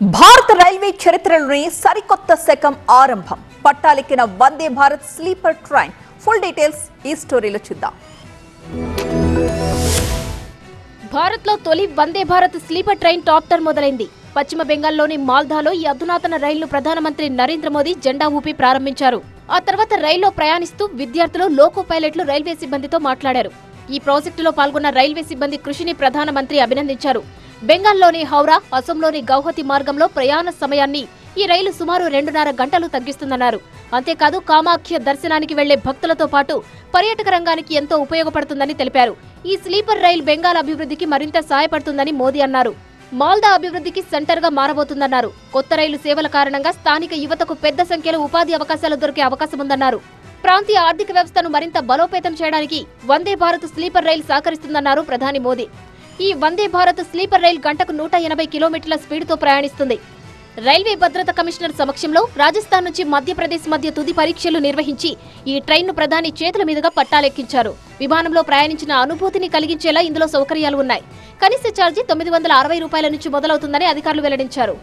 భారత రైల్వే చరిత్రలోని సరికొత్త శకం ఆరంభం. పట్టాలెక్కిన Vande Bharat sleeper train. Full details ఈ స్టోరీలో చూద్దాం. భారత్లో తొలి వందే భారత్ స్లీపర్ ట్రైన్ టాప్ టర్న్ మొదలైంది. పశ్చిమ బెంగాల్లోని మాల్దాలో ఈ అధునాతన రైలును ప్రధానమంత్రి నరేంద్ర మోదీ జెండా ఊపి ప్రారంభించారు. ఆ తర్వాత రైల్లో ప్రయాణిస్తూ విద్యార్థులు, లోకో పైలట్లు రైల్వే సిబ్బందితో మాట్లాడారు. ఈ ప్రాజెక్టులో పాల్గొన్న రైల్వే సిబ్బంది కృషిని ప్రధానమంత్రి అభినందించారు. బెంగాల్లోని హౌరా, అసోంలోని గౌహతి మార్గంలో ప్రయాణ సమయాన్ని ఈ రైలు సుమారు 2.5 గంటలు తగ్గిస్తుందన్నారు. అంతేకాదు, కామాఖ్య దర్శనానికి వెళ్లే భక్తులతో పాటు పర్యాటక రంగానికి ఎంతో ఉపయోగపడుతుందని తెలిపారు. ఈ స్లీపర్ రైలు బెంగాల్ అభివృద్ధికి మరింత సహాయపడుతుందని మోదీ అన్నారు. మాల్దా అభివృద్ధికి సెంటర్ గా మారబోతుందన్నారు. కొత్త రైలు సేవల కారణంగా స్థానిక యువతకు పెద్ద సంఖ్యలో ఉపాధి అవకాశాలు దొరికే అవకాశముందన్నారు. ప్రాంతీయ ఆర్థిక వ్యవస్థను మరింత బలోపేతం చేయడానికి వందే భారత్ స్లీపర్ రైలు సహకరిస్తుందన్నారు ప్రధాని మోదీ. ఈ వందే భారత్ స్లీపర్ రైలు గంటకు 180 కిలోమీటర్ల స్పీడ్తో ప్రయాణిస్తుంది. రైల్వే భద్రతా కమిషనర్ సమక్షంలో రాజస్థాన్ నుంచి మధ్యప్రదేశ్ మధ్య తుది పరీక్షలు నిర్వహించి ఈ ట్రైన్ను ప్రధాని చేతుల మీదుగా పట్టాలెక్కించారు. విమానంలో ప్రయాణించిన అనుభూతిని కలిగించేలా ఇందులో సౌకర్యాలు ఉన్నాయి. కనీస ఛార్జీ 960 రూపాయల నుంచి మొదలవుతుందని అధికారులు వెల్లడించారు.